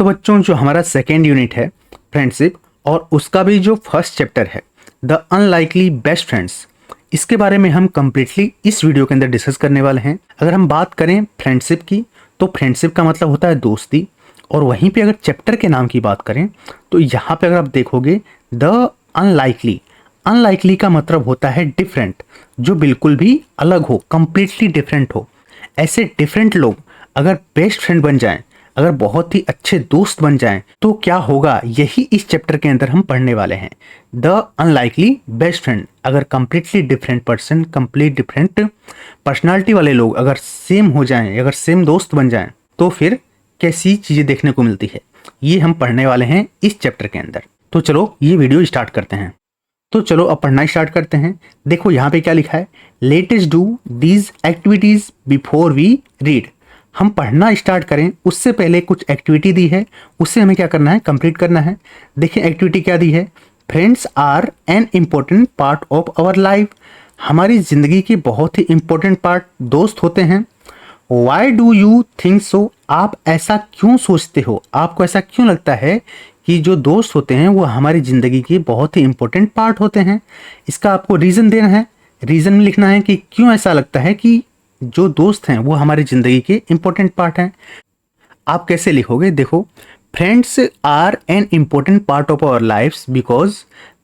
तो बच्चों जो हमारा सेकेंड यूनिट है फ्रेंडशिप और उसका भी जो फर्स्ट चैप्टर है द अनलाइकली बेस्ट फ्रेंड्स, इसके बारे में हम कम्प्लीटली इस वीडियो के अंदर डिस्कस करने वाले हैं। अगर हम बात करें फ्रेंडशिप की तो फ्रेंडशिप का मतलब होता है दोस्ती, और वहीं पे अगर चैप्टर के नाम की बात करें तो यहाँ पे अगर आप देखोगे द अनलाइकली, अनलाइकली का मतलब होता है डिफरेंट, जो बिल्कुल भी अलग हो, कंप्लीटली डिफरेंट हो। ऐसे डिफरेंट लोग अगर बेस्ट फ्रेंड बन जाएं, अगर बहुत ही अच्छे दोस्त बन जाएं तो क्या होगा, यही इस चैप्टर के अंदर हम पढ़ने वाले हैं। द अनलाइकली बेस्ट फ्रेंड, अगर completely different person, complete different personality वाले लोग अगर सेम हो जाएं, अगर सेम दोस्त बन जाएं तो फिर कैसी चीजें देखने को मिलती है, ये हम पढ़ने वाले हैं इस चैप्टर के अंदर। तो चलो ये वीडियो स्टार्ट करते हैं। तो चलो अब पढ़ना स्टार्ट करते हैं। देखो यहाँ पे क्या लिखा है, latest do these activities before we read. हम पढ़ना स्टार्ट करें उससे पहले कुछ एक्टिविटी दी है, उससे हमें क्या करना है, कंप्लीट करना है। देखिए एक्टिविटी क्या दी है, friends are an important part of our life. हमारी जिंदगी के बहुत ही इंपॉर्टेंट पार्ट दोस्त होते हैं। Why do you think so, आप ऐसा क्यों सोचते हो, आपको ऐसा क्यों लगता है कि जो दोस्त होते हैं वो हमारी ज़िंदगी के बहुत ही इंपॉर्टेंट पार्ट होते हैं। इसका आपको रीज़न देना है, रीज़न में लिखना है कि क्यों ऐसा लगता है कि जो दोस्त हैं वो हमारी ज़िंदगी के इंपॉर्टेंट पार्ट हैं। आप कैसे लिखोगे, देखो, friends are an important part of our lives because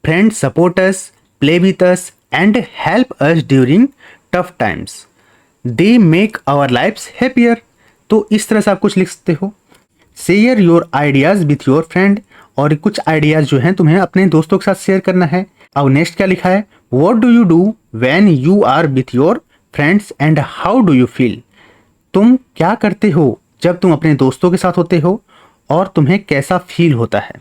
friends support us, play with us and help us during tough times, they make our lives happier. तो इस तरह से आप कुछ लिख सकते हो। Share your ideas with your friend, और कुछ आइडियाज जो हैं तुम्हें अपने दोस्तों के साथ शेयर करना है। अब नेक्स्ट क्या लिखा है, what do you do when you are with your friends and how do you feel. तुम क्या करते हो जब तुम अपने दोस्तों के साथ होते हो और तुम्हें कैसा फील होता है।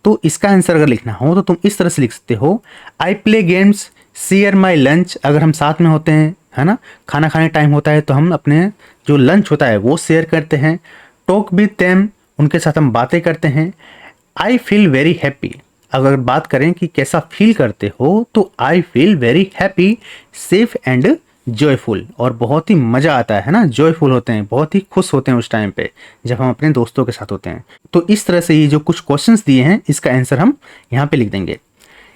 तो इसका आंसर अगर लिखना हो तो तुम इस तरह से लिख सकते हो, I play games, share my lunch. अगर हम साथ में होते हैं, है ना, खाना खाने टाइम होता है तो हम अपने जो लंच होता है वो शेयर करते हैं। टॉक विथ देम, उनके साथ हम बातें करते हैं। आई फील वेरी हैप्पी, अगर बात करें कि कैसा फील करते हो तो I feel very happy, safe and joyful, और बहुत ही मज़ा आता है ना, जॉयफुल होते हैं, बहुत ही खुश होते हैं उस टाइम पे जब हम अपने दोस्तों के साथ होते हैं। तो इस तरह से ये जो कुछ क्वेश्चंस दिए हैं इसका आंसर हम यहाँ पे लिख देंगे।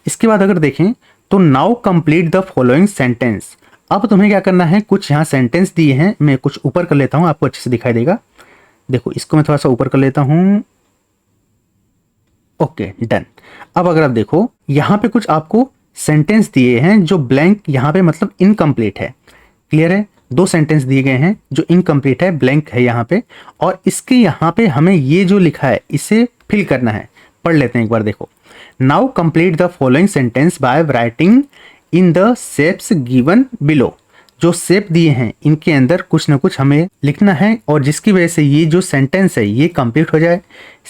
इसके बाद अगर देखें तो now complete the following sentence. अब तुम्हें क्या करना है, कुछ यहाँ सेंटेंस दिए हैं, मैं कुछ ऊपर कर लेता हूँ, आपको अच्छे से दिखाई देगा। देखो इसको मैं थोड़ा सा ऊपर कर लेता हूँ, ओके डन। अब अगर आप देखो यहाँ पे कुछ आपको सेंटेंस दिए हैं जो ब्लैंक, यहाँ पे मतलब इनकम्प्लीट है। क्लियर है, दो सेंटेंस दिए गए हैं जो इनकम्प्लीट है, ब्लैंक है यहाँ पे, और इसके यहाँ पे हमें ये जो लिखा है इसे फिल करना है। पढ़ लेते हैं एक बार, देखो, now complete the following sentence by writing in the shapes given below. जो शेप दिए हैं इनके अंदर कुछ ना कुछ हमें लिखना है, और जिसकी वजह से ये जो सेंटेंस है ये कंप्लीट हो जाए।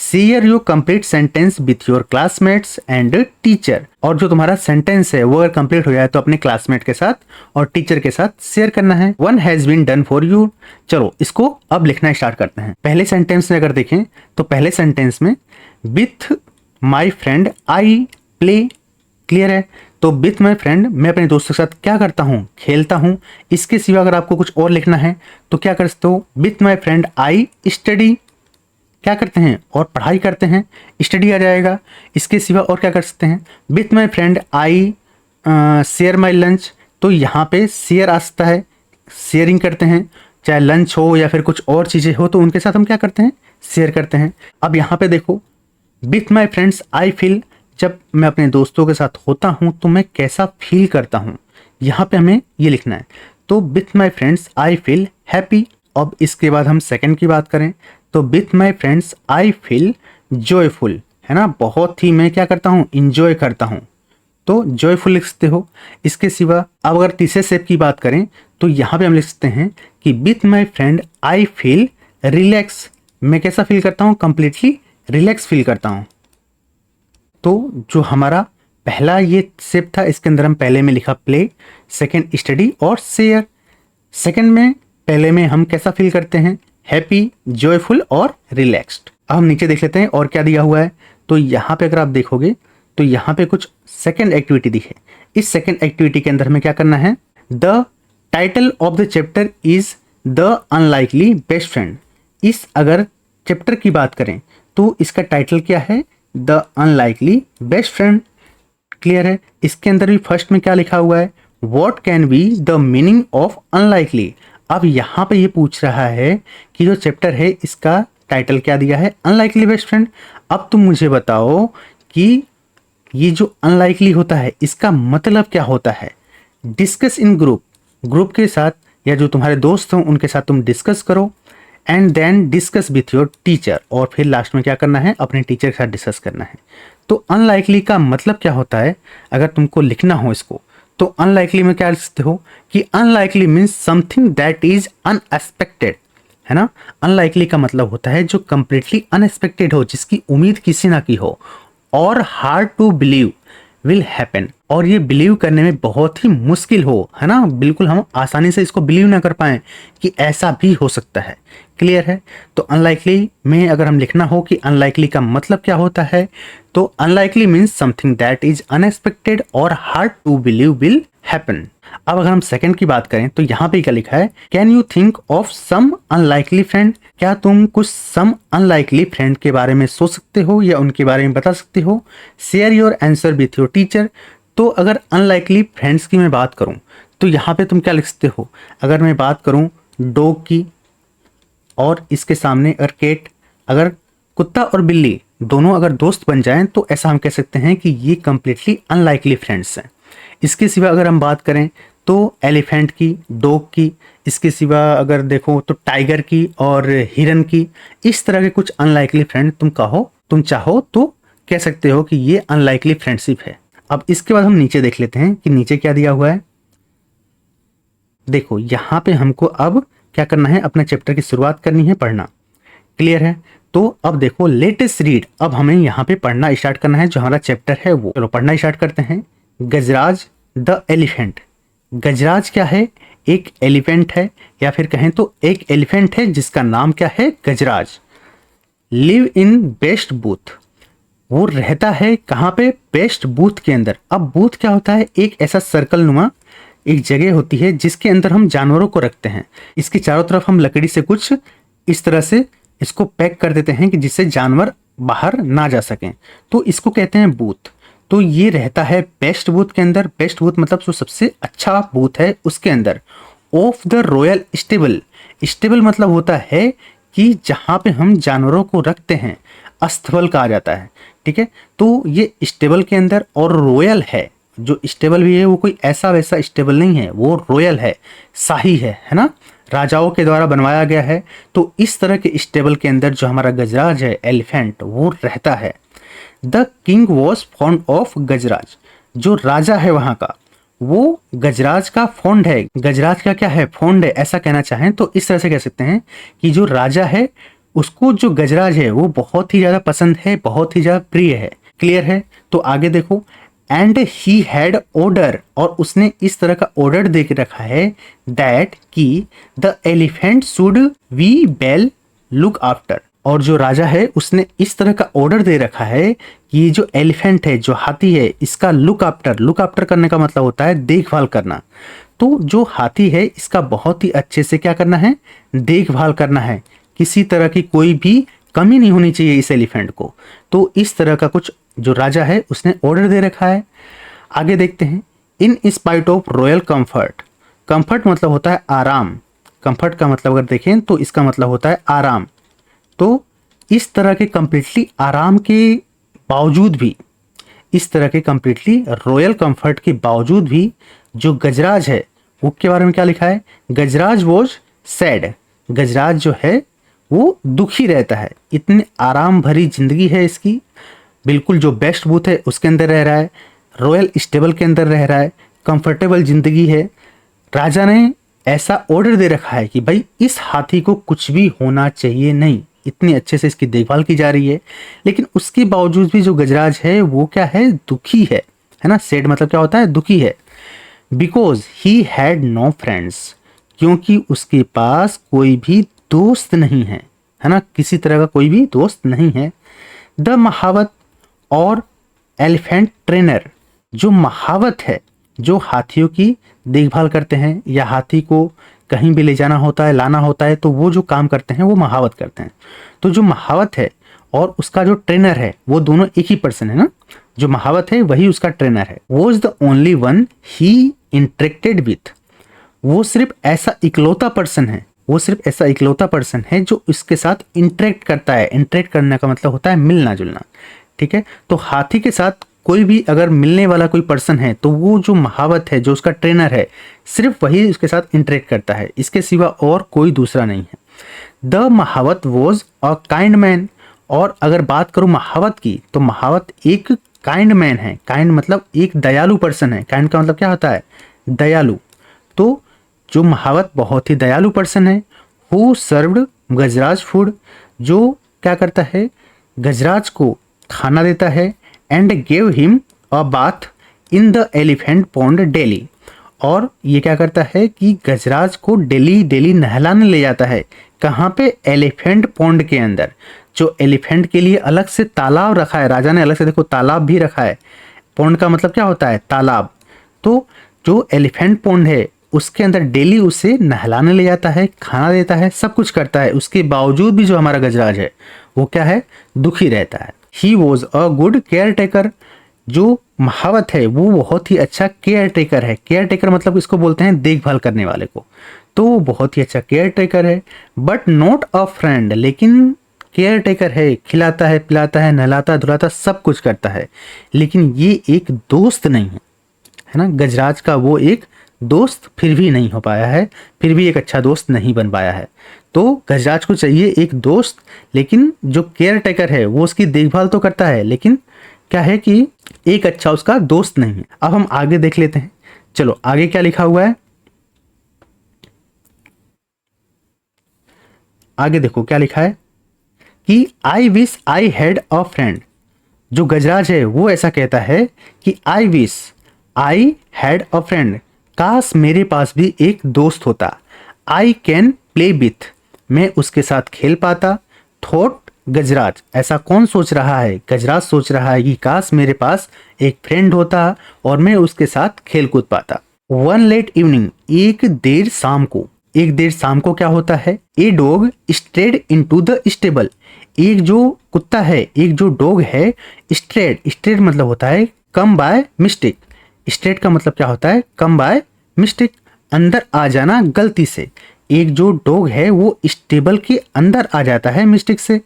Share your complete sentence with your classmates and teacher, और जो तुम्हारा सेंटेंस है वो अगर कंप्लीट हो जाए तो अपने क्लासमेट के साथ और टीचर के साथ शेयर करना है। One has been done for you. चलो इसको अब लिखना स्टार्ट करते हैं। पहले सेंटेंस में अगर देखें तो पहले सेंटेंस में with my friend I play. Clear है, तो विथ माई फ्रेंड, मैं अपने दोस्तों के साथ क्या करता हूँ, खेलता हूँ। इसके सिवा अगर आपको कुछ और लिखना है तो क्या कर सकते हो, with my friend I study, क्या करते हैं, और पढ़ाई करते हैं, स्टडी आ जाएगा। इसके सिवा और क्या कर सकते हैं, with my friend I share my lunch, तो यहाँ पे शेयर आ सकता है, शेयरिंग करते हैं, चाहे लंच हो या फिर कुछ और चीज़ें हो तो उनके साथ हम क्या करते हैं, शेयर करते हैं। अब यहाँ पे देखो, with my friends I feel, जब मैं अपने दोस्तों के साथ होता हूं तो मैं कैसा फील करता हूं, यहाँ पे हमें ये लिखना है। तो with my friends I feel happy. अब इसके बाद हम सेकंड की बात करें तो with my friends I feel joyful, है ना, बहुत ही मैं क्या करता हूँ, इंजॉय करता हूँ, तो जॉयफुल लिख सकते हो। इसके सिवा अब अगर तीसरे शेप की बात करें तो यहाँ पे हम लिख सकते हैं कि with my friend I feel relax, मैं कैसा फील करता हूँ, कंप्लीटली रिलैक्स फील करता हूँ। तो जो हमारा पहला ये शेप था इसके अंदर हम पहले में लिखा प्ले, सेकंड स्टडी और शेयर। सेकंड में पहले में हम कैसा फील करते हैं, हैप्पी, जॉयफुल और रिलैक्स्ड। अब हम नीचे देख लेते हैं और क्या दिया हुआ है। तो यहाँ पे अगर आप देखोगे तो यहाँ पे कुछ सेकंड एक्टिविटी दी है। इस सेकंड एक्टिविटी के अंदर हमें क्या करना है, the title of the chapter is the unlikely best friend. इस अगर चैप्टर की बात करें तो इसका टाइटल क्या है, the unlikely best friend. Clear है। इसके अंदर भी फर्स्ट में क्या लिखा हुआ है, what can be the meaning of unlikely. अब यहाँ पे ये पूछ रहा है कि जो चैप्टर है इसका टाइटल क्या दिया है, अनलाइकली बेस्ट फ्रेंड। अब तुम मुझे बताओ कि ये जो अनलाइकली होता है इसका मतलब क्या होता है। डिस्कस इन ग्रुप, ग्रुप के साथ या जो तुम्हारे दोस्त हों उनके साथ तुम डिस्कस करो, and then discuss with your teacher, और फिर लास्ट में क्या करना है, अपने टीचर के साथ डिस्कस करना है। तो अनलाइकली का मतलब क्या होता है, अगर तुमको लिखना हो इसको तो अनलाइकली में क्या लिख सकते हो कि unlikely means something that is unexpected, है ना। अनलाइकली का मतलब होता है जो कंप्लीटली अनएक्सपेक्टेड हो, जिसकी उम्मीद किसी ना की हो, और hard to believe will happen, और ये बिलीव करने में बहुत ही मुश्किल हो, है ना, बिल्कुल हम आसानी से इसको बिलीव ना कर पाएं कि ऐसा भी हो सकता है। क्लियर है। तो अनलाइकली में अगर हम लिखना हो कि अनलाइकली का मतलब क्या होता है, तो unlikely means something that is unexpected और hard to believe will happen. अब अगर हम सेकंड की बात करें तो यहाँ पे क्या लिखा है, can you think of some unlikely friend. क्या तुम कुछ सम अनलाइकली फ्रेंड के बारे में सोच सकते हो या उनके बारे में बता सकते हो। Share your answer with your teacher. तो अगर अनलाइकली फ्रेंड्स की मैं बात करूं तो यहाँ पे तुम क्या लिख सकते हो, अगर मैं बात करूं डॉग की और इसके सामने अगर केट, अगर कुत्ता और बिल्ली दोनों अगर दोस्त बन जाएं तो ऐसा हम कह सकते हैं कि ये कंप्लीटली अनलाइकली फ्रेंड्स हैं। इसके सिवा अगर हम बात करें तो एलिफेंट की, डॉग की, इसके सिवा अगर देखो तो टाइगर की और हिरन की, इस तरह के कुछ अनलाइकली फ्रेंड तुम चाहो तो कह सकते हो कि ये अनलाइकली फ्रेंडशिप है। अब इसके बाद हम नीचे देख लेते हैं कि नीचे क्या दिया हुआ है। देखो यहाँ पे हमको अब क्या करना है, अपने चैप्टर की शुरुआत करनी है, पढ़ना। क्लियर है। तो अब देखो लेटेस्ट रीड, अब हमें यहाँ पे पढ़ना स्टार्ट करना है जो हमारा चैप्टर है वो। चलो पढ़ना स्टार्ट करते हैं। गजराज द एलिफेंट। गजराज क्या है, एक एलिफेंट है, या फिर कहें तो एक एलिफेंट है जिसका नाम क्या है, गजराज। लिव इन बेस्ट बूथ, वो रहता है कहाँ पे, बेस्ट बूथ के अंदर। अब बूथ क्या होता है, एक ऐसा सर्कल नुमा एक जगह होती है जिसके अंदर हम जानवरों को रखते हैं। इसके चारों तरफ हम लकड़ी से कुछ इस तरह से इसको पैक कर देते हैं कि जिससे जानवर बाहर ना जा सकें, तो इसको कहते हैं बूथ। तो ये रहता है बेस्ट बूथ के अंदर। बेस्ट बूथ मतलब जो सबसे अच्छा बूथ है उसके अंदर। Of the royal stable, stable मतलब होता है कि जहाँ पे हम जानवरों को रखते हैं, अस्थबल कहा जाता है। ठीक है। तो ये स्टेबल के अंदर, और रॉयल है, जो स्टेबल भी है वो कोई ऐसा वैसा स्टेबल नहीं है, वो रॉयल है, शाही है ना, राजाओं के द्वारा बनवाया गया है। तो इस तरह के स्टेबल के अंदर जो हमारा गजराज है एलिफेंट, वो रहता है। The king was fond of Gajraj, जो राजा है वहां का वो गजराज का फॉन्ड है। गजराज का क्या है, फॉन्ड है, ऐसा कहना चाहें तो इस तरह से कह सकते हैं कि जो राजा है उसको जो गजराज है वो बहुत ही ज्यादा पसंद है, बहुत ही ज्यादा प्रिय है। क्लियर है। तो आगे देखो, एंड ही हैड ऑर्डर, और उसने इस तरह का ऑर्डर दे के रखा है, दैट कि the elephant should we well look after, और जो राजा है उसने इस तरह का ऑर्डर दे रखा है कि ये जो एलिफेंट है, जो हाथी है, इसका लुक आफ्टर, लुक आफ्टर करने का मतलब होता है देखभाल करना। तो जो हाथी है इसका बहुत ही अच्छे से क्या करना है, देखभाल करना है, किसी तरह की कोई भी कमी नहीं होनी चाहिए इस एलिफेंट को। तो इस तरह का कुछ जो राजा है उसने ऑर्डर दे रखा है। आगे देखते हैं, in spite of royal comfort. Comfort मतलब होता है आराम। कंफर्ट का मतलब अगर देखें तो इसका मतलब होता है आराम। तो इस तरह के कंप्लीटली आराम के बावजूद भी, इस तरह के कंप्लीटली रॉयल कंफर्ट के बावजूद भी जो गजराज है वो के बारे में क्या लिखा है, गजराज वॉज सैड। गजराज जो है वो दुखी रहता है, इतनी आराम भरी जिंदगी है इसकी, बिल्कुल जो बेस्ट बूथ है उसके अंदर रह रहा है, रॉयल स्टेबल के अंदर रह रहा है, कंफर्टेबल जिंदगी है। राजा ने ऐसा ऑर्डर दे रखा है कि भाई इस हाथी को कुछ भी होना चाहिए नहीं, इतनी अच्छे से इसकी देखभाल की जा रही है, लेकिन उसके बावजूद भी जो गजराज है वो क्या है, दुखी है ना। सैड मतलब क्या होता है, दुखी है। Because he had no friends, क्योंकि उसके पास कोई भी दोस्त नहीं है ना, किसी तरह का कोई भी दोस्त नहीं है। द महावत और एलिफेंट ट्रेनर, जो महावत है, जो हाथियों की देखभाल करते हैं या हाथी को कहीं भी ले जाना होता है, लाना होता है, तो वो जो काम करते हैं वो महावत करते हैं। तो जो महावत है और उसका जो ट्रेनर है वो दोनों एक ही पर्सन है ना, जो महावत है वही उसका ट्रेनर है। Was the only one he interacted with, वो सिर्फ ऐसा इकलौता पर्सन है, वो सिर्फ ऐसा इकलौता पर्सन है जो इसके साथ इंटरेक्ट करता है। इंटरेक्ट करने का मतलब होता है मिलना जुलना, ठीक है। तो हाथी के साथ कोई भी अगर मिलने वाला कोई पर्सन है तो वो जो महावत है, जो उसका ट्रेनर है, सिर्फ वही उसके साथ इंटरेक्ट करता है, इसके सिवा और कोई दूसरा नहीं है। द महावत वॉज अ काइंड मैन, और अगर बात करूं महावत की तो महावत एक काइंड मैन है। काइंड मतलब एक दयालु पर्सन है। काइंड का मतलब क्या होता है? दयालु। तो जो महावत बहुत ही दयालु पर्सन है। हु सर्व्ड गजराज फूड, जो क्या करता है? गजराज को खाना देता है। And gave him a bath in the elephant pond daily, और ये क्या करता है कि गजराज को डेली डेली नहलाने ले जाता है। कहाँ पे? एलिफेंट पॉन्ड के अंदर, जो एलिफेंट के लिए अलग से तालाब रखा है। राजा ने अलग से देखो तालाब भी रखा है। पॉन्ड का मतलब क्या होता है? तालाब। तो जो एलिफेंट पॉन्ड है उसके अंदर डेली उसे नहलाने ले जाता है, खाना देता है, सब कुछ करता है। उसके बावजूद भी जो हमारा गजराज है वो क्या है? दुखी रहता है। He was a good care taker, जो महावत है वो बहुत ही अच्छा केयर टेकर है। केयर टेकर मतलब इसको बोलते हैं देखभाल करने वाले को। तो वो बहुत ही अच्छा केयर टेकर है। बट नॉट अ फ्रेंड, लेकिन केयर टेकर है, खिलाता है, पिलाता है, नहलाता धुलाता, सब कुछ करता है, लेकिन ये एक दोस्त नहीं है, है ना। गजराज का वो एक दोस्त फिर भी नहीं हो पाया है, फिर भी एक अच्छा दोस्त नहीं बन पाया है। तो गजराज को चाहिए एक दोस्त, लेकिन जो केयर टेकर है वो उसकी देखभाल तो करता है, लेकिन क्या है कि एक अच्छा उसका दोस्त नहीं है। अब हम आगे देख लेते हैं। चलो आगे क्या लिखा हुआ है, आगे देखो क्या लिखा है कि I wish I had a friend. जो गजराज है वो ऐसा कहता है कि I wish I had a friend, काश मेरे पास भी एक दोस्त होता। आई कैन प्ले विथ, मैं उसके साथ खेल पाता। थॉट गजराज, ऐसा कौन सोच रहा है? गजराज सोच रहा है कि काश मेरे पास एक फ्रेंड होता और मैं उसके साथ खेल कूद पाता। वन लेट इवनिंग, एक देर शाम को। एक देर शाम को क्या होता है? A dog strayed into the stable, एक जो कुत्ता है, एक जो डॉग है, स्ट्रेड, स्ट्रेड मतलब होता है कम बाय मिस्टेक। स्ट्रेड का मतलब क्या होता है? कम बाय मिस्टेक, अंदर आ जाना गलती से। एक जो डॉग है वो स्टेबल के अंदर आ जाता है मिस्टेक से।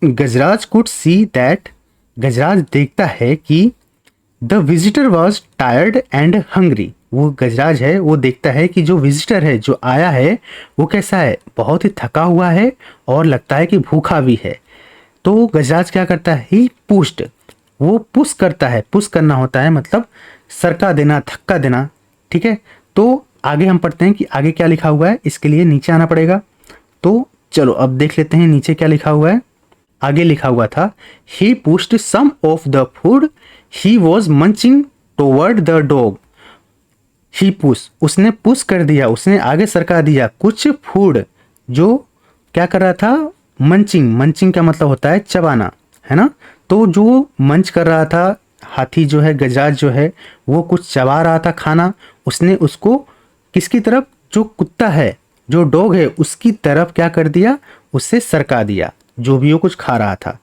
गजराज कुड सी दैट, गजराज देखता है कि the visitor was tired and hungry, वो गजराज है वो देखता है कि जो विजिटर है, जो आया है, वो कैसा है? बहुत ही थका हुआ है और लगता है कि भूखा भी है। तो गजराज क्या करता है? ही पुश्ड, वो पुश करता है। पुश करना होता है मतलब सरका देना, धक्का देना, ठीक है। तो आगे हम पढ़ते हैं कि आगे क्या लिखा हुआ है, इसके लिए नीचे आना पड़ेगा। तो चलो अब देख लेते हैं नीचे क्या लिखा हुआ है। आगे लिखा हुआ था he pushed some of the food he was munching toward the dog. He push, उसने पुश कर दिया, उसने आगे सरका दिया कुछ फूड, जो क्या कर रहा था? मंचिंग, मंचिंग का मतलब होता है चबाना, है ना। तो जो मंच कर रहा था हाथी जो है, गजराज जो है, वो कुछ चबा रहा था खाना। उसने उसको किसकी तरफ? जो कुत्ता है, जो डॉग है, उसकी तरफ क्या कर दिया? उससे सरका दिया, जो भी वो कुछ खा रहा था।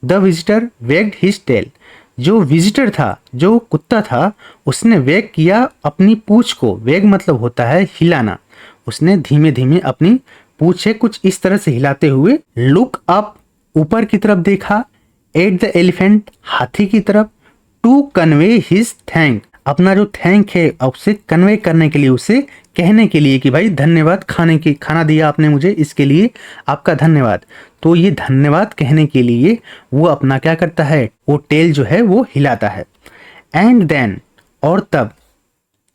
द विजिटर वेग्ड हिज टेल, जो विजिटर था, जो कुत्ता था, उसने वेग किया अपनी पूंछ को। वेग मतलब होता है हिलाना। उसने धीमे धीमे अपनी पूंछे कुछ इस तरह से हिलाते हुए लुक अप, ऊपर की तरफ देखा। एट द एलिफेंट, हाथी की तरफ। टू कन्वे हिज थैंक, अपना जो थैंक है उसे कन्वे करने के लिए, उसे कहने के लिए कि भाई धन्यवाद, खाना दिया आपने मुझे, इसके लिए आपका धन्यवाद। तो ये धन्यवाद कहने के लिए वो अपना क्या करता है? वो टेल जो है वो हिलाता है। एंड देन, और तब,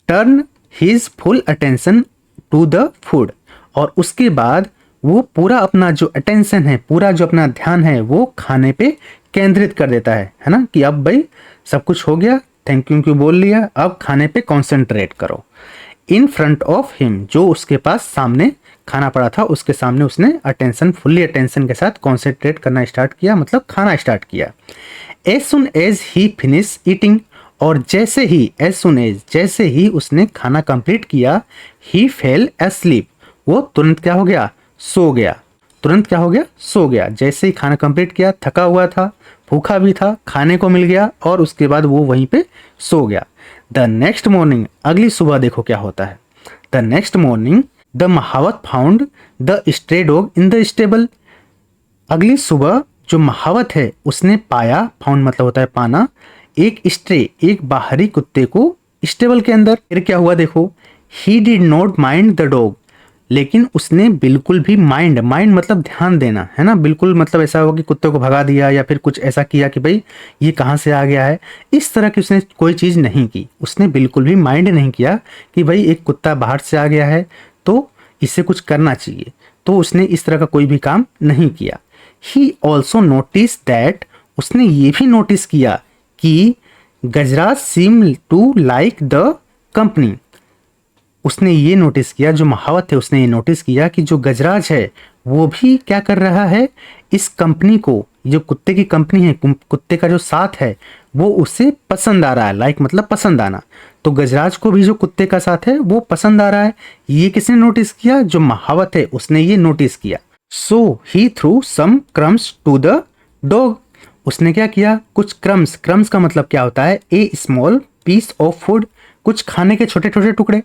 turn his full attention to the food, और उसके बाद वो पूरा अपना जो अटेंशन है, पूरा जो अपना ध्यान है, वो खाने पे केंद्रित कर देता है ना। कि अब भाई सब कुछ हो गया, थैंक यू बोल लिया, अब खाने पे कॉन्सेंट्रेट करो। इन फ्रंट ऑफ हिम, जो उसके पास सामने खाना पड़ा था, उसके सामने उसने अटेंशन, फुल्ली अटेंशन के साथ कॉन्सेंट्रेट करना स्टार्ट किया, मतलब खाना स्टार्ट किया। As soon as he finish eating, और जैसे ही, एज सुन एज, जैसे ही उसने खाना कंप्लीट किया, ही फेल एस्लीप, वो तुरंत क्या हो गया? सो गया। तुरंत क्या हो गया, सो गया। जैसे ही खाना कंप्लीट किया, थका हुआ था, भूखा भी था, खाने को मिल गया और उसके बाद वो वहीं पे सो गया। द नेक्स्ट मॉर्निंग, अगली सुबह देखो क्या होता है। The next morning the mahout found the stray dog in the stable. अगली सुबह जो महावत है उसने पाया, फाउंड मतलब होता है पाना, एक स्ट्रे, एक बाहरी कुत्ते को स्टेबल के अंदर। फिर क्या हुआ देखो, he did not mind the dog, लेकिन उसने बिल्कुल भी माइंड, माइंड मतलब ध्यान देना है ना, बिल्कुल मतलब ऐसा होगा कि कुत्ते को भगा दिया या फिर कुछ ऐसा किया कि भाई ये कहाँ से आ गया है, इस तरह की उसने कोई चीज़ नहीं की। उसने बिल्कुल भी माइंड नहीं किया कि भाई एक कुत्ता बाहर से आ गया है तो इसे कुछ करना चाहिए, तो उसने इस तरह का कोई भी काम नहीं किया। ही ऑल्सो नोटिस दैट, उसने ये भी नोटिस किया कि Gajraj seem to like the company. उसने ये नोटिस किया, जो महावत है उसने ये नोटिस किया कि जो गजराज है वो भी क्या कर रहा है, इस कंपनी को, जो कुत्ते की कंपनी है, कुत्ते का जो साथ है वो उसे पसंद आ रहा है। लाइक मतलब पसंद आना, तो गजराज को भी जो कुत्ते का साथ है वो पसंद आ रहा है। ये किसने नोटिस किया, जो महावत है उसने ये नोटिस किया। So he threw some crumbs to the dog. उसने क्या किया, कुछ क्रम्स, क्रम्स का मतलब क्या होता है, ए स्मॉल पीस ऑफ फूड, कुछ खाने के छोटे छोटे टुकड़े।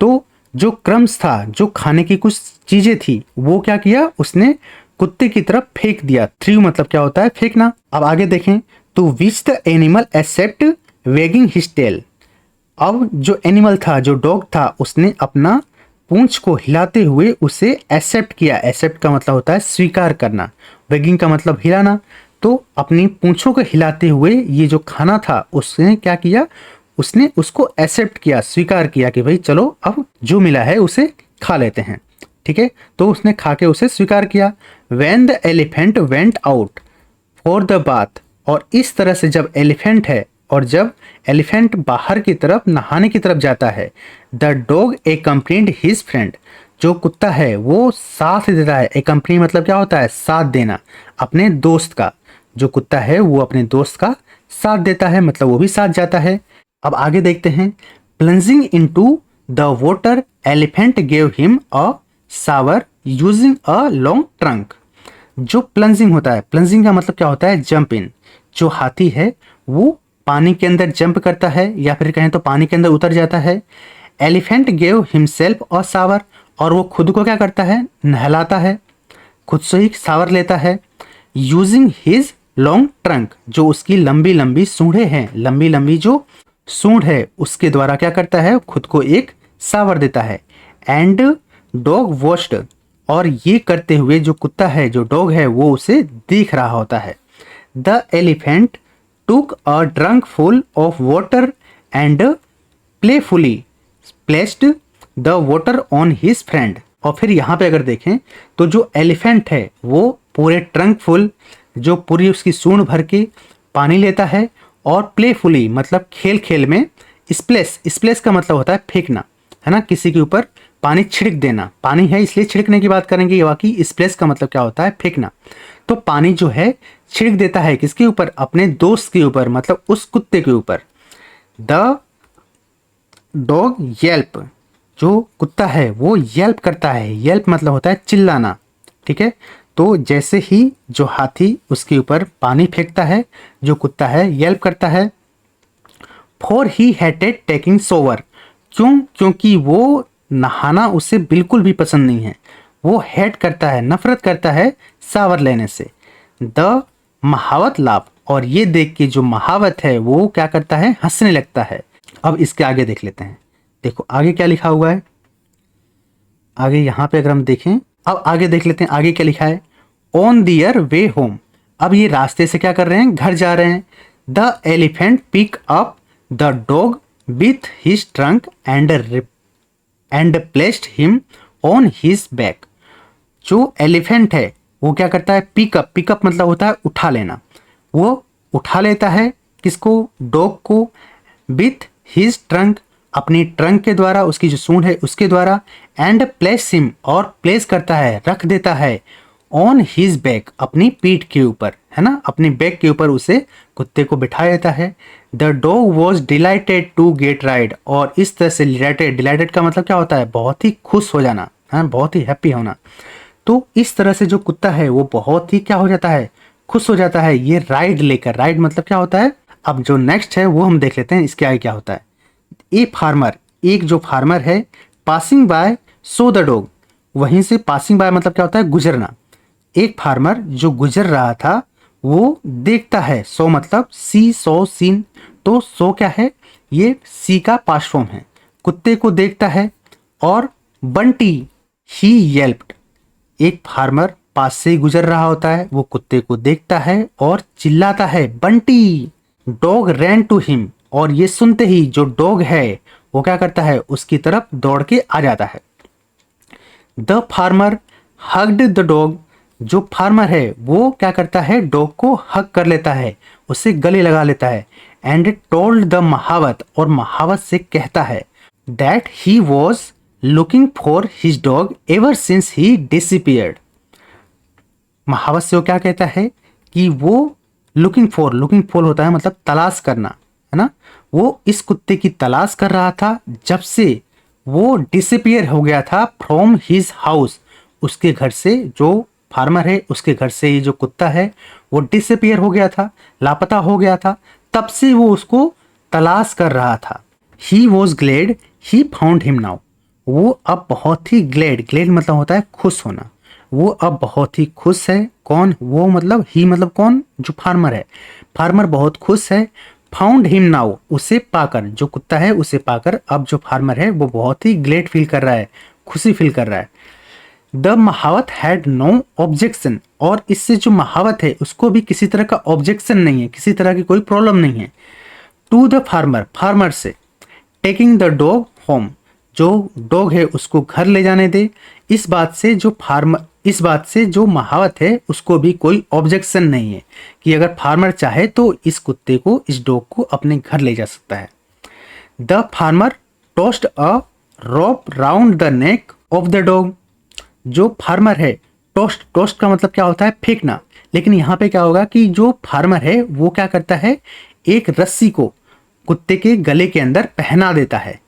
तो जो क्रम्स था, जो खाने की कुछ चीजें थी, वो क्या किया, उसने कुत्ते की तरफ फेंक दिया। थ्रू मतलब क्या होता है, फेंकना। अब आगे देखें, तो which the animal accept wagging his tail. अब जो एनिमल था, जो डॉग था, उसने अपना पूंछ को हिलाते हुए उसे एक्सेप्ट किया। एक्सेप्ट का मतलब होता है स्वीकार करना, वेगिंग का मतलब हिलाना। तो अपनी पूंछों को हिलाते हुए ये जो खाना था उसने क्या किया, उसने उसको एक्सेप्ट किया, स्वीकार किया कि भाई चलो अब जो मिला है उसे खा लेते हैं। ठीक है, तो उसने खा के उसे स्वीकार किया। When the elephant went out for the bath, और इस तरह से जब एलिफेंट है और जब एलिफेंट बाहर की तरफ नहाने की तरफ जाता है, the dog accompanied his friend, जो कुत्ता है वो साथ देता है। एकम्पनी मतलब क्या होता है, साथ देना, अपने दोस्त का। जो कुत्ता है वो अपने दोस्त का साथ देता है, मतलब वो भी साथ जाता है। अब आगे देखते हैं, plunging into the water elephant gave him a shower using a long trunk. जो प्लंजिंग होता है, प्लंजिंग का मतलब क्या होता है, जंप इन। जो हाथी है वो पानी के अंदर जंप करता है या फिर कहें तो पानी के अंदर उतर जाता है। Elephant gave himself a shower, और वो खुद को क्या करता है, नहलाता है, खुद से ही शावर लेता है। यूजिंग हिज लॉन्ग ट्रंक, जो उसकी लंबी लंबी सूंढे हैं, लंबी लंबी जो सूंड है उसके द्वारा क्या करता है, खुद को एक शावर देता है। एंड डॉग वॉच्ड, और ये करते हुए जो कुत्ता है, जो डॉग है, वो उसे देख रहा होता है। The elephant took a drunk full of water and playfully placed the water on his friend. और फिर यहाँ पे अगर देखें तो जो एलिफेंट है वो पूरे ट्रंक फुल, जो पूरी उसकी सूंड भर के पानी लेता है, और प्लेफुली मतलब खेल खेल में, स्प्लेश, स्प्लेश का मतलब होता है फेंकना, है ना, किसी के ऊपर पानी छिड़क देना। पानी है इसलिए छिड़कने की बात करेंगे, बाकी स्प्लेश का मतलब क्या होता है, फेंकना। तो पानी जो है छिड़क देता है किसके ऊपर, अपने दोस्त के ऊपर, मतलब उस कुत्ते के ऊपर। द डॉग येल्प, जो कुत्ता है वो येल्प करता है। येल्प मतलब होता है चिल्लाना। ठीक है, तो जैसे ही जो हाथी उसके ऊपर पानी फेंकता है, जो कुत्ता है येल्प करता है। For he hated taking shower, क्यों, क्योंकि वो नहाना उसे बिल्कुल भी पसंद नहीं है। वो हेट करता है, नफरत करता है शावर लेने से। द महावत लाभ, और ये देख के जो महावत है वो क्या करता है, हंसने लगता है। अब इसके आगे देख लेते हैं, देखो आगे क्या लिखा हुआ है। आगे यहाँ पे अगर हम देखें, अब आगे देख लेते हैं आगे क्या लिखा है। ऑन दियर वे होम, अब ये रास्ते से क्या कर रहे हैं, घर जा रहे हैं। The elephant pick up the dog with his trunk and placed him on his back. जो एलिफेंट है वो क्या करता है, पिकअप, पिकअप मतलब होता है उठा लेना। वो उठा लेता है किसको, डॉग को, विथ हिज ट्रंक, अपनी ट्रंक के द्वारा, उसकी जो सूंड है उसके द्वारा। एंड प्लेस हिम, और प्लेस करता है, रख देता है, ऑन हिज बैक, अपनी पीठ के ऊपर, है ना, अपनी बैक के ऊपर उसे कुत्ते को बिठा देता है। The dog was delighted to get ride, और इस तरह से डिलाइटेड, डिलाइटेड का मतलब क्या होता है, बहुत ही खुश हो जाना, है, बहुत ही हैप्पी होना। तो इस तरह से जो कुत्ता है वो बहुत ही क्या हो जाता है, खुश हो जाता है ये राइड लेकर। राइड मतलब क्या होता है, अब जो नेक्स्ट है वो हम देख लेते हैं इसके आगे क्या होता है। ए फार्मर, एक जो फार्मर है, passing by so the dog, वहीं से पासिंग बाय मतलब क्या होता है, गुजरना। एक फार्मर जो गुजर रहा था वो देखता है, सो मतलब सी, सो, सीन, तो सो क्या है, ये सी का पास्ट फॉर्म है, कुत्ते को देखता है। और बंटी ही येल्प्ड, एक फार्मर पास से गुजर रहा होता है, वो कुत्ते को देखता है और चिल्लाता है Bunty. Dog ran to him, और ये सुनते ही जो डॉग है वो क्या करता है, उसकी तरफ दौड़ के आ जाता है। The farmer hugged the dog, जो फार्मर है वो क्या करता है, डॉग को हग कर लेता है, उसे गले लगा लेता है। एंड टोल्ड द महावत, और महावत से कहता है that he was looking for his dog ever since he disappeared. महावत से वो क्या कहता है कि वो लुकिंग फॉर होता है मतलब तलाश करना, है ना, वो इस कुत्ते की तलाश कर रहा था जब से वो डिसअपीयर हो गया था फ्रॉम हिज हाउस, उसके घर से, जो फार्मर है उसके घर से ये जो कुत्ता है वो डिसअपीयर हो गया था, लापता हो गया था, तब से वो उसको तलाश कर रहा था। He was glad he found him now, वो अब बहुत ही ग्लेड, ग्लेड मतलब होता है खुश होना, वो अब बहुत ही खुश है। कौन, वो मतलब ही मतलब कौन, जो फार्मर है, फार्मर बहुत खुश है। फाउंड हिम नाउ, उसे पाकर, जो कुत्ता है उसे पाकर अब जो फार्मर है वो बहुत ही ग्लेड फील कर रहा है, खुशी फील कर रहा है। द महावत हैड नो ऑब्जेक्शन, और इससे जो महावत है उसको भी किसी तरह का ऑब्जेक्शन नहीं है, किसी तरह की कोई प्रॉब्लम नहीं है। टू द फार्मर, फार्मर से, टेकिंग द डॉग होम, जो डॉग है उसको घर ले जाने दे। इस बात से जो महावत है उसको भी कोई ऑब्जेक्शन नहीं है कि अगर फार्मर चाहे तो इस कुत्ते को, इस डॉग को अपने घर ले जा सकता है। The farmer toast a rope round the neck of the dog, जो फार्मर है, टोस्ट का मतलब क्या होता है, फेंकना, लेकिन यहाँ पे क्या होगा कि जो फार्मर है वो क्या करता है, एक रस्सी को कुत्ते के गले के अंदर पहना देता है।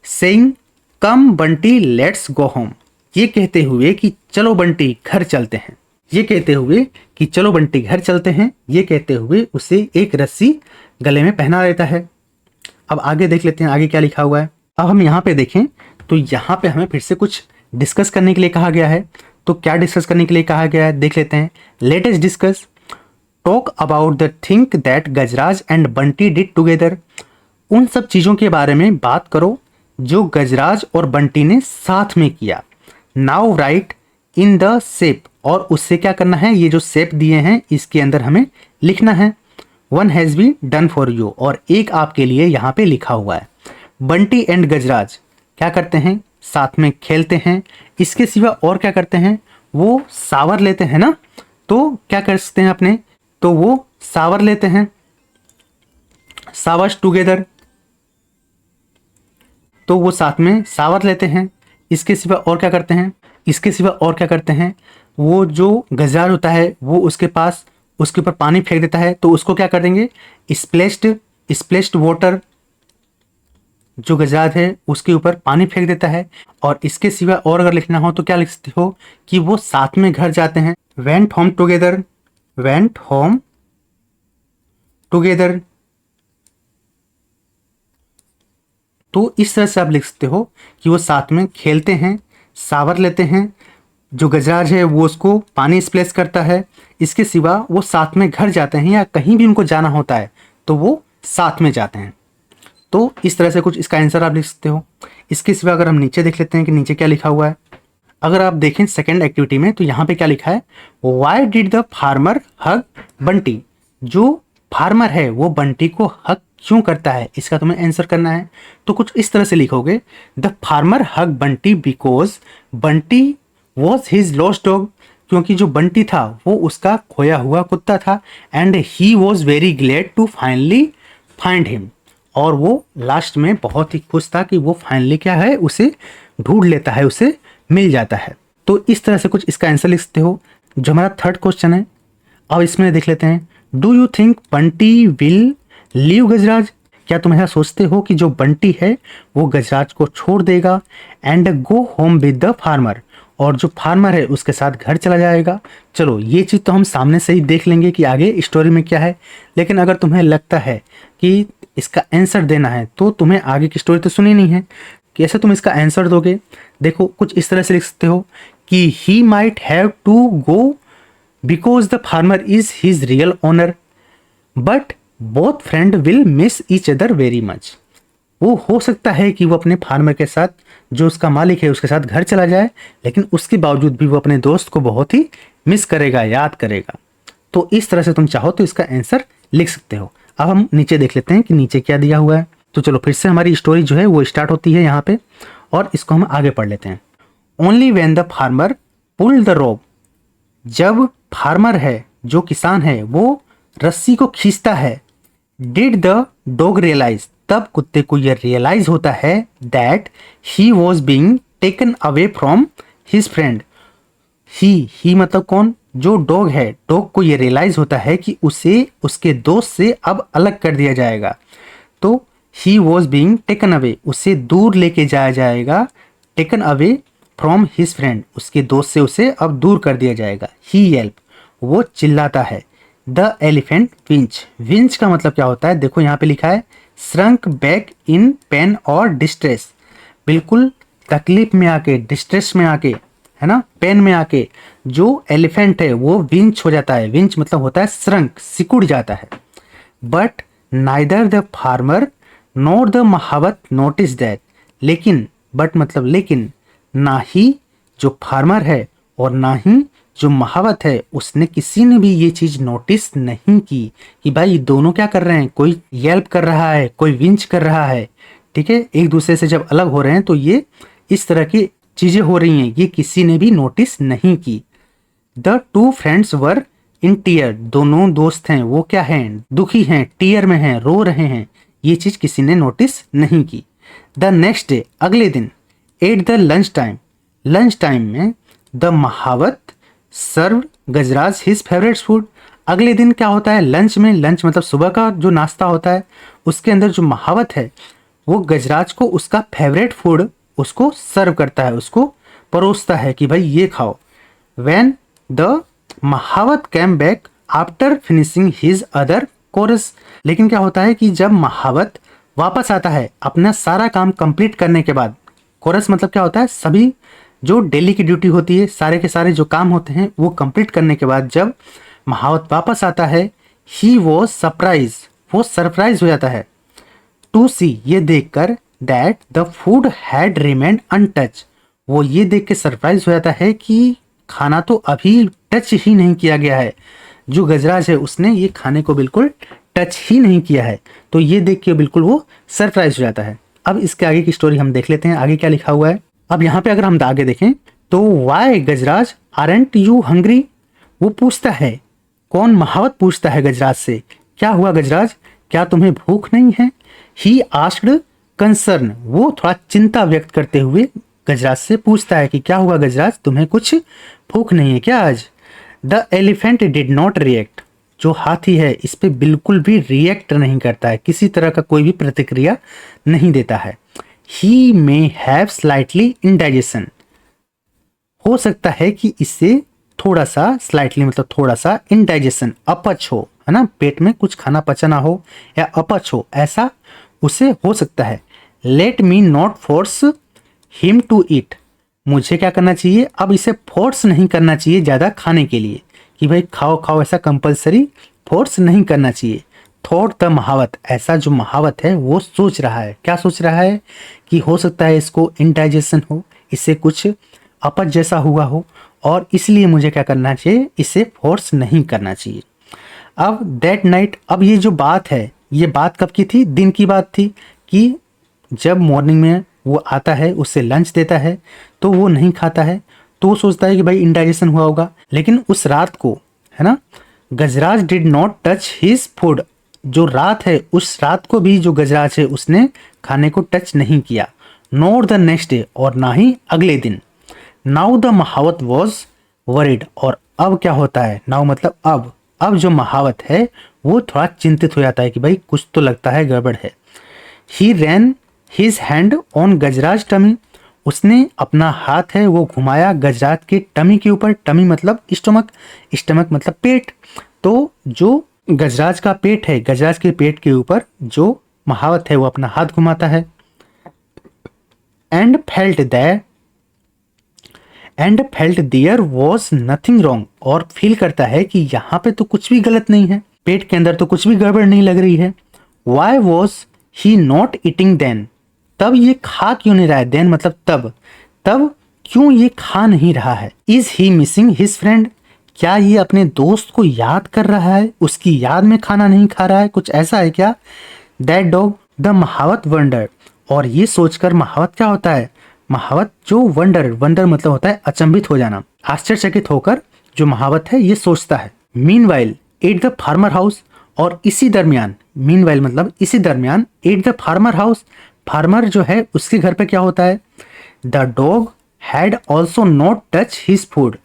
Saying come Bunty let's go home, ये कहते हुए कि चलो बंटी घर चलते हैं, ये कहते हुए कि चलो बंटी घर चलते हैं, ये कहते हुए उसे एक रस्सी गले में पहना देता है। अब आगे देख लेते हैं आगे क्या लिखा हुआ है। अब हम यहाँ पे देखें तो यहाँ पे हमें फिर से कुछ डिस्कस करने के लिए कहा गया है। तो क्या डिस्कस करने के लिए कहा गया है देख लेते हैं। Let us discuss talk about the thing that Gajraj and Bunty did together, उन सब चीज़ों के बारे में बात करो जो गजराज और बंटी ने साथ में किया। Now right in the shape, और उससे क्या करना है, ये जो शेप दिए हैं इसके अंदर हमें लिखना है। One has been done for you, और एक आपके लिए यहाँ पे लिखा हुआ है। बंटी एंड गजराज क्या करते हैं, साथ में खेलते हैं, इसके सिवा और क्या करते हैं, वो सावर लेते हैं ना, तो क्या कर सकते हैं अपने, तो वो सावर लेते हैं, सावर्स टुगेदर, तो वो साथ में सावर लेते हैं। इसके सिवा और क्या करते हैं, इसके सिवा और क्या करते हैं, वो जो गजराज होता है वो उसके पास, उसके ऊपर पानी फेंक देता है, तो उसको क्या कर देंगे, स्प्लेश्ड वाटर, जो गजराज है उसके ऊपर पानी फेंक देता है। और इसके सिवा और अगर लिखना हो तो क्या लिख सकते हो कि वो साथ में घर जाते हैं। Went home together, went home together, तो इस तरह से आप लिख सकते हो कि वो साथ में खेलते हैं, सावर लेते हैं, जो गजराज है वो उसको पानी स्प्लेश करता है। इसके सिवा वो साथ में घर जाते हैं या कहीं भी उनको जाना होता है तो वो साथ में जाते हैं। तो इस तरह से कुछ इसका आंसर आप लिख सकते हो। इसके सिवा अगर हम नीचे देख लेते हैं कि नीचे क्या लिखा हुआ है। अगर आप देखें सेकेंड एक्टिविटी में तो यहाँ पे क्या लिखा है, वाई डिड द फार्मर हग बंटी, जो फार्मर है वो बंटी को हग क्यों करता है, इसका तुम्हें आंसर करना है। तो कुछ इस तरह से लिखोगे, the farmer hug Bunty because Bunty was his lost dog, क्योंकि जो बंटी था वो उसका खोया हुआ कुत्ता था। And he was very glad to finally find him, और वो लास्ट में बहुत ही खुश था कि वो फाइनली क्या है, उसे ढूंढ लेता है, उसे मिल जाता है। तो इस तरह से कुछ इसका आंसर लिख सकते हो। जो हमारा थर्ड क्वेश्चन है, अब इसमें देख लेते हैं। Do you think Bunty will leave Gajraj, क्या तुम ऐसा सोचते हो कि जो बंटी है वो गजराज को छोड़ देगा। And go home with the farmer, और जो फार्मर है उसके साथ घर चला जाएगा। चलो ये चीज़ तो हम सामने से ही देख लेंगे कि आगे स्टोरी में क्या है, लेकिन अगर तुम्हें लगता है कि इसका आंसर देना है तो तुम्हें आगे की स्टोरी तो सुनी नहीं है, कैसे तुम इसका आंसर दोगे? देखो कुछ इस तरह से लिख सकते हो कि he might have to go because the farmer is his real owner but both friend will miss each other very much. वो हो सकता है कि वो अपने फार्मर के साथ, जो उसका मालिक है उसके साथ घर चला जाए, लेकिन उसके बावजूद भी वो अपने दोस्त को बहुत ही मिस करेगा, याद करेगा। तो इस तरह से तुम चाहो तो इसका आंसर लिख सकते हो। अब हम नीचे देख लेते हैं कि नीचे क्या दिया हुआ है। तो चलो फिर से हमारी स्टोरी जो है वो स्टार्ट होती है यहाँ पे, और इसको हम आगे पढ़ लेते हैं। Only when the farmer pull the rope, जब फार्मर है, जो किसान है, वो रस्सी को खींचता है, डिड द डॉग रियलाइज, तब कुत्ते को यह रियलाइज होता है that he was being taken away from his friend. He मतलब कौन? जो डॉग है, डॉग को यह रियलाइज होता है कि उसे उसके दोस्त से अब अलग कर दिया जाएगा। तो ही वॉज बींग टेकन अवे, उसे दूर लेके जाया जाएगा, taken away from his friend, उसके दोस्त से उसे अब दूर कर दिया जाएगा। ही येल्प, वो चिल्लाता है। द एलिफेंट विंच, विंच का मतलब क्या होता है? देखो यहाँ पे लिखा है श्रंक बैक इन पेन और डिस्ट्रेस, बिल्कुल तकलीफ में आके, डिस्ट्रेस में आके, है ना, पेन में आके जो एलिफेंट है वो विंच हो जाता है। विंच मतलब होता है श्रंक, सिकुड़ जाता है। But neither the farmer nor the mahout notice that, लेकिन, बट मतलब लेकिन, ना ही जो फार्मर है और ना ही जो महावत है, उसने, किसी ने भी ये चीज नोटिस नहीं की कि भाई ये दोनों क्या कर रहे हैं, कोई येल्प कर रहा है, कोई विंच कर रहा है। ठीक है, एक दूसरे से जब अलग हो रहे हैं तो ये इस तरह की चीजें हो रही हैं, ये किसी ने भी नोटिस नहीं की। The two friends were in tear, दोनों दोस्त हैं वो क्या हैं? दुखी हैं, टीयर में हैं, रो रहे हैं। ये चीज किसी ने नोटिस नहीं की। द नेक्स्ट डे, अगले दिन, at the lunch time, lunch time में, the mahout serve Gajraj his favourite food, अगले दिन क्या होता है लंच में? लंच मतलब सुबह का जो नाश्ता होता है, उसके अंदर जो महावत है वो गजराज को उसका फेवरेट फूड उसको सर्व करता है, उसको परोसता है कि भाई ये खाओ। When the mahout came back after finishing his other chores, लेकिन क्या होता है कि जब महावत वापस आता है अपना सारा काम कंप्लीट करने के बाद, कोरस मतलब क्या होता है? सभी जो डेली की ड्यूटी होती है, सारे के सारे जो काम होते हैं वो कंप्लीट करने के बाद जब महावत वापस आता है, ही वो सरप्राइज, वो सरप्राइज हो जाता है, टू सी, ये देखकर, that the food had remained untouched, वो ये देख के सरप्राइज हो जाता है कि खाना तो अभी टच ही नहीं किया गया है, जो गजराज है उसने ये खाने को बिल्कुल टच ही नहीं किया है। तो ये देख के बिल्कुल वो सरप्राइज हो जाता है। अब इसके आगे की स्टोरी हम देख लेते हैं, आगे क्या लिखा हुआ है। अब यहाँ पे अगर हम आगे देखें तो why Gajraj aren't you hungry, वो पूछता है, कौन? महावत पूछता है गजराज से, क्या हुआ गजराज, क्या तुम्हें भूख नहीं है? ही आस्क्ड कंसर्न, वो थोड़ा चिंता व्यक्त करते हुए गजराज से पूछता है कि क्या हुआ गजराज, तुम्हें कुछ भूख नहीं है क्या आज? The elephant did not react, जो हाथी है इस पे बिल्कुल भी रिएक्ट नहीं करता है, किसी तरह का कोई भी प्रतिक्रिया नहीं देता है। ही मे हैव स्लाइटली इंडाइजेशन, हो सकता है कि इससे थोड़ा सा, स्लाइटली मतलब थोड़ा सा, इंडाइजेशन, अपच हो, है ना, पेट में कुछ खाना पचना हो या अपच हो, ऐसा उसे हो सकता है। Let me not force him to eat, मुझे क्या करना चाहिए, अब इसे फोर्स नहीं करना चाहिए ज़्यादा खाने के लिए, कि भाई खाओ खाओ, ऐसा कंपलसरी फोर्स नहीं करना चाहिए। थॉट द महावत, ऐसा जो महावत है वो सोच रहा है, क्या सोच रहा है कि हो सकता है इसको इंडाइजेशन हो, इससे कुछ अपच जैसा हुआ हो, और इसलिए मुझे क्या करना चाहिए, इसे फोर्स नहीं करना चाहिए। अब दैट नाइट, अब ये जो बात है, ये बात कब की थी? दिन की बात थी, कि जब मॉर्निंग में वो आता है, उससे लंच देता है तो वो नहीं खाता है, तो वो सोचता है कि भाई इंडाइजेशन हुआ होगा। लेकिन उस रात को, है ना, Gajraj did not touch his food, जो रात है उस रात को भी जो गजराज है उसने खाने को टच नहीं किया। नॉर द नेक्स्ट डे, और ना ही अगले दिन। नाउ द महावत वॉज वरिड, और अब क्या होता है, नाउ मतलब अब जो महावत है वो थोड़ा चिंतित हो जाता है कि भाई कुछ तो लगता है गड़बड़ है। He ran his hand on Gajraj tummy, उसने अपना हाथ है वो घुमाया गजराज के टमी के ऊपर। टमी मतलब स्टमक, स्टमक मतलब पेट। तो जो गजराज का पेट है, गजराज के पेट के ऊपर जो महावत है वो अपना हाथ घुमाता है। And felt that and felt there was nothing wrong, और फील करता है कि यहाँ पे तो कुछ भी गलत नहीं है, पेट के अंदर तो कुछ भी गड़बड़ नहीं लग रही है। Why was he not eating then, तब ये खा क्यों नहीं रहा है? देन मतलब तब, तब क्यों ये खा नहीं रहा है? Is he missing his friend, क्या ये अपने दोस्त को याद कर रहा है, उसकी याद में खाना नहीं खा रहा है, कुछ ऐसा है क्या? दैट डॉग द महावत वंडर, और ये सोचकर महावत क्या होता है? महावत जो वंडर, वंडर मतलब होता है अचंभित हो जाना, आश्चर्यचकित होकर जो महावत है ये सोचता है। Meanwhile at the farmer house, और इसी दरमियान, मीनवाइल मतलब इसी दरमियान, at the farmer house, farmer जो है उसके घर पे क्या होता है? The dog had also not touch his food,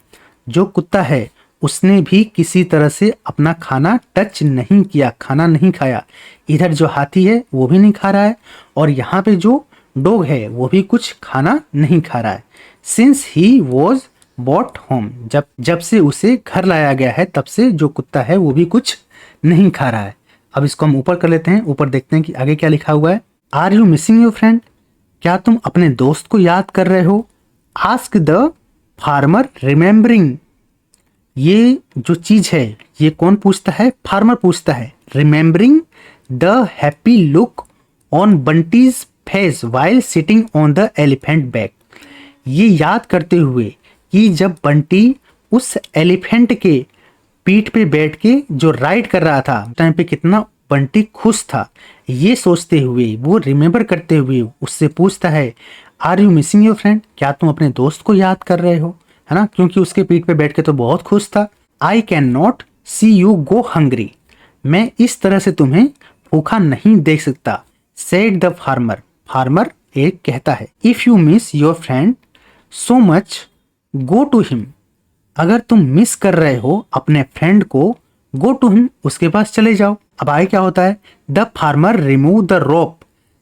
जो कुत्ता है उसने भी किसी तरह से अपना खाना टच नहीं किया, खाना नहीं खाया। इधर जो हाथी है वो भी नहीं खा रहा है, और यहाँ पे जो डॉग है वो भी कुछ खाना नहीं खा रहा है। Since he was bought home, जब से उसे घर लाया गया है तब से जो कुत्ता है वो भी कुछ नहीं खा रहा है। अब इसको हम ऊपर कर लेते हैं, ऊपर देखते हैं कि आगे क्या लिखा हुआ है। Are you missing your friend, क्या तुम अपने दोस्त को याद कर रहे हो? आस्क द फार्मर रिमेम्बरिंग, ये जो चीज है ये कौन पूछता है? फार्मर पूछता है। Remembering the happy look on Bunty's face while sitting on the elephant back, ये याद करते हुए कि जब बंटी उस एलिफेंट के पीठ पे बैठ के जो राइड कर रहा था उस टाइम पे कितना बंटी खुश था, ये सोचते हुए, वो रिमेम्बर करते हुए उससे पूछता है, are you missing your friend, क्या तुम अपने दोस्त को याद कर रहे हो? है ना, क्योंकि उसके पीठ पे बैठ के तो बहुत खुश था। I can not see you go hungry, मैं इस तरह से तुम्हें भूखा नहीं देख सकता। सेड द फार्मर, फार्मर एक कहता है, if you miss your friend so much go to him, अगर तुम मिस कर रहे हो अपने फ्रेंड को, गो टू हिम, उसके पास चले जाओ। अब आगे क्या होता है? The farmer remove the rope,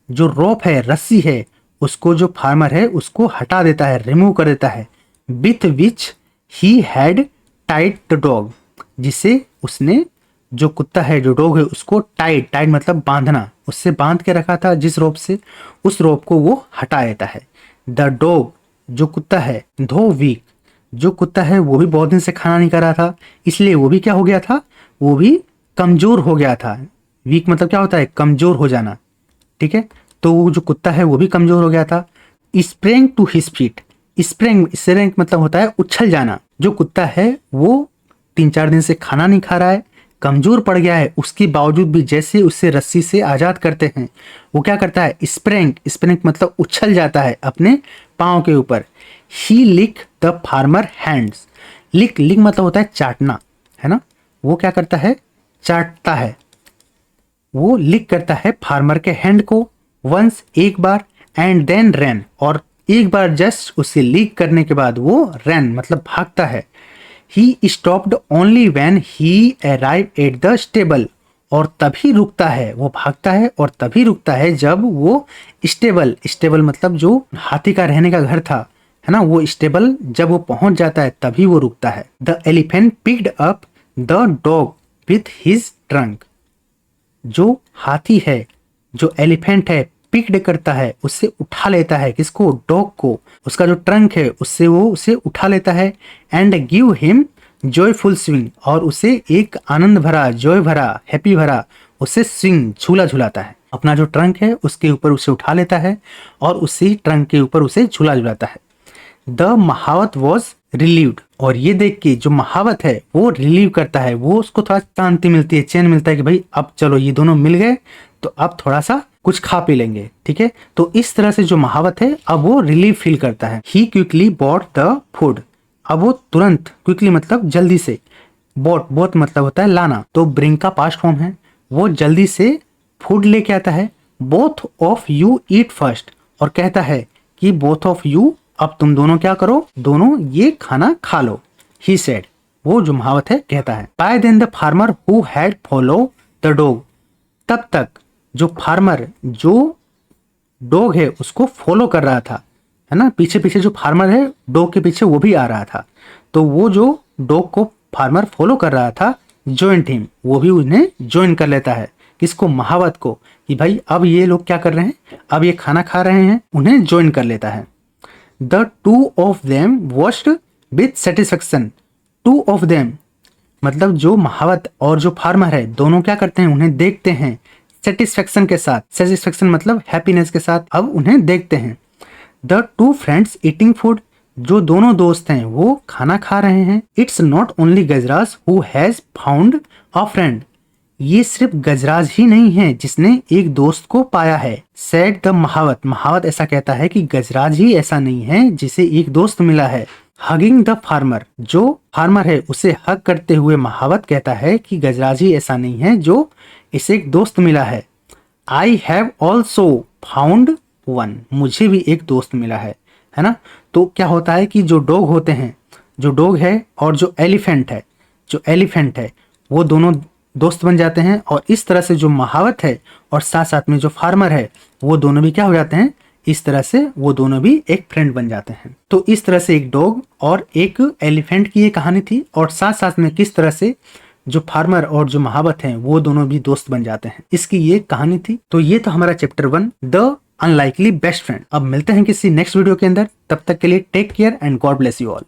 जो रोप है, रस्सी है, उसको जो फार्मर है उसको हटा देता है, रिमूव कर देता है। With which he had tied the dog, जिसे उसने, जो कुत्ता है, जो डॉग है, उसको टाइड, टाइड मतलब बांधना, उससे बांध के रखा था जिस रोप से, उस रोप को वो हटा देता है। द डॉग, जो कुत्ता है, धो वीक, जो कुत्ता है वो भी बहुत दिन से खाना नहीं कर रहा था, इसलिए वो भी क्या हो गया था? वो भी कमजोर हो गया था। वीक मतलब क्या होता है? कमजोर हो जाना, ठीक है। तो वो जो कुत्ता है वो भी कमजोर हो गया था। Sprang to his feet, sprang मतलब होता है उछल जाना। जो कुत्ता है वो 3-4 दिन से खाना नहीं खा रहा है, कमजोर पड़ गया है, उसके बावजूद भी जैसे उससे रस्सी से आजाद करते हैं, वो क्या करता है? स्प्रेंग मतलब उछल जाता है अपने पाँव के ऊपर। ही लिक द फार्मर हैंड्स, लिक मतलब होता है चाटना, है ना, वो क्या करता है? चाटता है। वो लिक करता है फार्मर के हैंड को, वंस एक बार, एंड देन रैन, और एक बार जस्ट उसे लीक करने के बाद वो रैन मतलब भागता है। He stopped only when he arrive at the stable, और तभी रुकता है, वो भागता है और तभी रुकता है जब वो स्टेबल मतलब जो हाथी का रहने का घर था, है ना, वो स्टेबल जब वो पहुंच जाता है तभी वो रुकता है। The elephant picked up the dog with his trunk, जो हाथी है, जो एलिफेंट है, पिक्ड करता है, उससे उठा लेता है, किसको? डॉग को, उसका जो ट्रंक है उससे वो उसे उठा लेता है। And give him joyful swing, और उसे एक आनंद भरा, जॉय भरा, हैप्पी भरा उसे स्विंग, झूला झुलाता है। अपना जो ट्रंक है उसके ऊपर उसे उठा लेता है और उसी ट्रंक के ऊपर उसे झूला झुलाता है। द महावत वॉज रिलीव्ड, और ये देख के जो महावत है वो रिलीव करता है, वो उसको थोड़ा शांति मिलती है, चैन मिलता है कि भाई अब चलो ये दोनों मिल गए तो अब थोड़ा सा कुछ खा पी लेंगे, ठीक है। तो इस तरह से जो महावत है अब वो रिलीव फील करता है। ही क्विकली बॉट द फूड, अब वो तुरंत, क्विकली मतलब जल्दी से, बोट मतलब होता है लाना, तो ब्रिंग का पास्ट फॉर्म है, वो जल्दी से फूड लेके आता है। Both of you eat first, और कहता है कि बोथ ऑफ यू, अब तुम दोनों क्या करो? दोनों ये खाना खा लो। ही सेड, वो जो महावत है कहता है। By then the farmer who had follow the dog, तब तक जो फार्मर जो डॉग है उसको फॉलो कर रहा था, है ना, पीछे पीछे जो फार्मर है डॉग के पीछे वो भी आ रहा था, तो वो जो डॉग को फार्मर फॉलो कर रहा था जॉइंट हिम, वो भी उन्हें ज्वाइन कर लेता है। किसको? महावत को, कि भाई अब ये लोग क्या कर रहे हैं, अब ये खाना खा रहे हैं, उन्हें ज्वाइन कर लेता है। The two of them watched with satisfaction. Two of them मतलब जो महावत और जो फार्मर है दोनों क्या करते हैं, उन्हें देखते हैं सेटिस्फेक्शन के साथ। सेटिस्फेक्शन मतलब हैप्पीनेस के साथ अब उन्हें देखते हैं। The two friends eating food, जो दोनों दोस्त हैं वो खाना खा रहे हैं। It's not only Gajraj who has found a friend, ये सिर्फ गजराज ही नहीं है जिसने एक दोस्त को पाया है। सेड द महावत, महावत ऐसा कहता है कि गजराज ही ऐसा नहीं है जिसे एक दोस्त मिला है। हगिंग द फार्मर, जो फार्मर है उसे हग करते हुए महावत कहता है कि गजराज ही ऐसा नहीं है जो इसे एक दोस्त मिला है। I have also found one, मुझे भी एक दोस्त मिला है ना। तो क्या होता है कि जो डॉग होते हैं, जो डॉग है और जो एलिफेंट है वो दोनों दोस्त बन जाते हैं, और इस तरह से जो महावत है और साथ साथ में जो फार्मर है वो दोनों भी क्या हो जाते हैं, इस तरह से वो दोनों भी एक फ्रेंड बन जाते हैं। तो इस तरह से एक डॉग और एक एलिफेंट की ये कहानी थी, और साथ साथ में किस तरह से जो फार्मर और जो महावत हैं वो दोनों भी दोस्त बन जाते हैं, इसकी ये कहानी थी। तो ये तो हमारा chapter 1 the unlikely best friend. अब मिलते हैं किसी नेक्स्ट वीडियो के अंदर, तब तक के लिए take care and God bless you all.